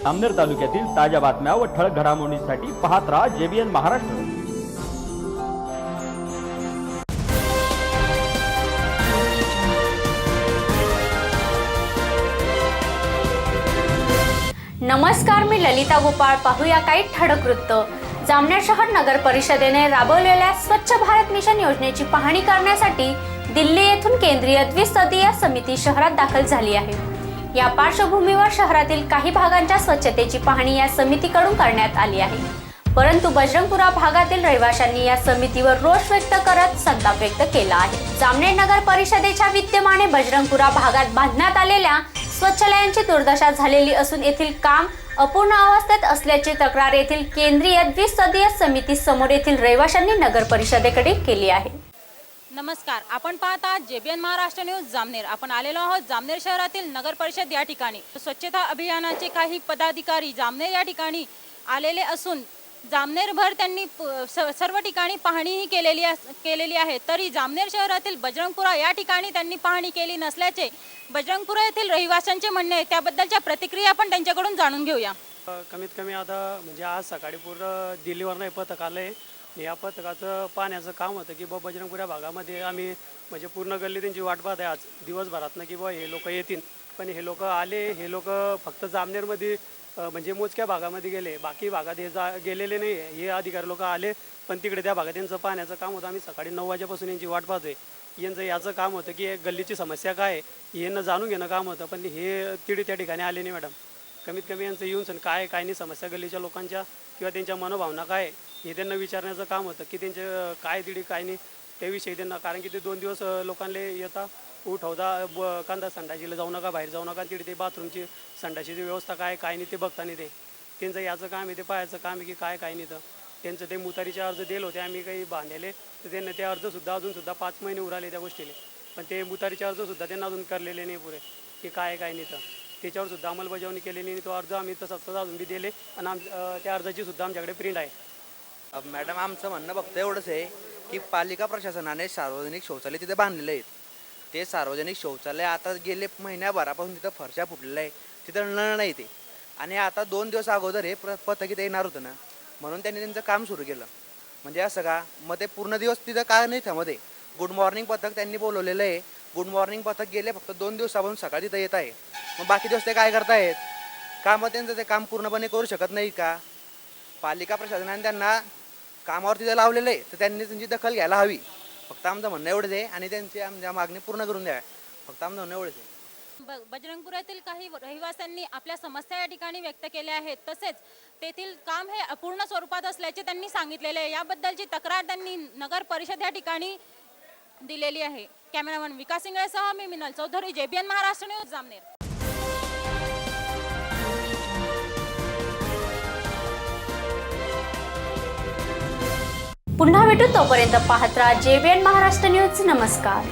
जामनेर तालुक्यातील ताज्या बातम्या व ठळक घडामोडींसाठी पाहत राहा JBN महाराष्ट्र। नमस्कार, मी ललिता गोपाळ। पाहूया काही ठळक वृत्त। जामनेर शहर नगर परिषदेने राबवलेल्या स्वच्छ भारत मिशन योजनेची पाहणी करण्यासाठी दिल्ली येथून केंद्रीय द्विसदस्यीय समिती शहरात दाखल झाली आहे। या पार्श्वभूमीवर शहरातील काही भागांच्या स्वच्छतेची पाहणी या समितीकडून करण्यात आली आहे। परंतु बजरंगपुरा भागातील रहिवाशांनी या समितीवर रोष व्यक्त करत संताप व्यक्त केला आहे। जामनेर नगर परिषदेच्या विद्यमाने बजरंगपुरा भागात बांधण्यात आलेल्या शौचालयांची दुर्दशा झालेली असून येथील काम अपूर्ण अवस्थेत असल्याची तक्रार येथील केंद्रीय द्विसदस्यीय समिती समोर येथील रहिवाशांनी नगर परिषदेकडे केली आहे। नमस्कार, आपण पाहत आहात JBN महाराष्ट्र न्यूज जामनेर। आपण आलेलो आहोत जामनेर शहरातील नगर परिषद या ठिकाणी। स्वच्छता अभियानाचे काही पदाधिकारी जामनेर या ठिकाणी आलेले असून जामनेरभर त्यांनी सर्व ठिकाणी पाहणीही केलेली आहे। तरी जामनेर शहरातील बजरंगपुरा या ठिकाणी त्यांनी पाहणी केली नसल्याचे बजरंगपुरा येथील रहिवाशांचे म्हणणे आहे। त्याबद्दलच्या प्रतिक्रिया आपण त्यांच्याकडून जाणून घेऊया। कमीत कमी आता म्हणजे आज सकाळी पूर्ण दिल्लीवरनं पथक आलंय। या पथकाचं पाहण्याचं काम होतं की बजरंगपुरा भागामध्ये आम्ही म्हणजे पूर्ण गल्ली त्यांची वाट पाहत आहे आज दिवसभरातनं की हे लोक येतील, पण हे लोक आले। हे लोक फक्त जामनेरमध्ये म्हणजे मोजक्या भागामध्ये गेले, बाकी भागात हे गेलेले नाही। हे अधिकारी लोक आले पण तिकडे त्या भागात यांचं पाहण्याचं काम होतं। आम्ही सकाळी 9 वाजेपासून यांची वाट पाहतोय। यांचं याचं काम होतं की गल्लीची समस्या काय आहे यांना जाणून घेणं काम होतं, पण हे तिकडे त्या ठिकाणी आले नाही। मॅडम, कमीत कमी यांचं येऊन सण काय नाही समस्या गल्लीच्या लोकांच्या किंवा त्यांच्या मनोभावना काय हे त्यांना विचारण्याचं काम होतं की त्यांचे काय तिडी काय नाही त्याविषयी त्यांना। कारण की ते 2 दिवस लोकांना येता उठवता कांदा संडाशीला जाऊ नका, बाहेर जाऊ नका, तिथे ते बाथरूमची संडाशीची व्यवस्था काय नाही ते बघता नाही। त्यांचं याचं काम आहे, ते पाहायचं काम आहे की काय नाही। तर त्यांचं ते मुतारीचे अर्ज दिले होते आम्ही काही बांधलेले, तर त्यांना ते अर्जसुद्धा अजूनसुद्धा 5 महिने उराले त्या गोष्टीले, पण ते मुतारीचे अर्जसुद्धा त्यांना अजून करलेले नाही पुरे की काय नाही। तर त्याच्यावर सुद्धा अंमलबजावणी केलेली नाही। तो अर्ज आम्ही तसंच अजून बी दिले आणि त्या अर्जाची सुद्धा आमच्याकडे प्रिंट आहे। मॅडम, आमचं म्हणणं फक्त एवढंच आहे की पालिका प्रशासनाने सार्वजनिक शौचालय तिथे बांधलेले आहेत। ते सार्वजनिक शौचालय आता गेले महिन्याभरापासून तिथं फरशा फुटलेल्या आहे, तिथं नळ नाही ते। आणि आता 2 दिवस अगोदर हे पथक इथे येणार होतं ना, म्हणून त्यांनी त्यांचं काम सुरू केलं। म्हणजे असं का मग ते पूर्ण दिवस तिथं काय नाही थांबते। गुड मॉर्निंग पथक त्यांनी बोलवलेलं आहे। गुड मॉर्निंग पथक गेले फक्त 2 दिवसापासून सकाळी तिथं येत आहे। मग बाकी दिवस ते काय करतायत का? मग त्यांचं ते काम पूर्णपणे करू शकत नाही का? पालिका प्रशासनाने त्यांना कामावर तिथं लावलेलं आहे, तर त्यांनी त्यांची दखल घ्यायला हवी। फक्त आमचं म्हणणं एवढंच आहे आणि त्यांची आमच्या मागणी पूर्ण करून द्यावी, फक्त आमचं म्हणणं एवढंच आहे। बजरंगपुरातील काही रहिवाशांनी आपल्या समस्या या ठिकाणी व्यक्त केल्या आहेत। तसेच तेथील काम हे अपूर्ण स्वरूपात असल्याचे त्यांनी सांगितलेले आहे। याबद्दलची तक्रार त्यांनी नगर परिषद या ठिकाणी दिलेली आहे। कॅमेरामन विकास सिंगळेसह मी मिनल चौधरी, JBN महाराष्ट्र न्यूज जामनेर। पुन्हा भेटू, तोपर्यंत पाहत राहा JBN महाराष्ट्र न्यूज। नमस्कार।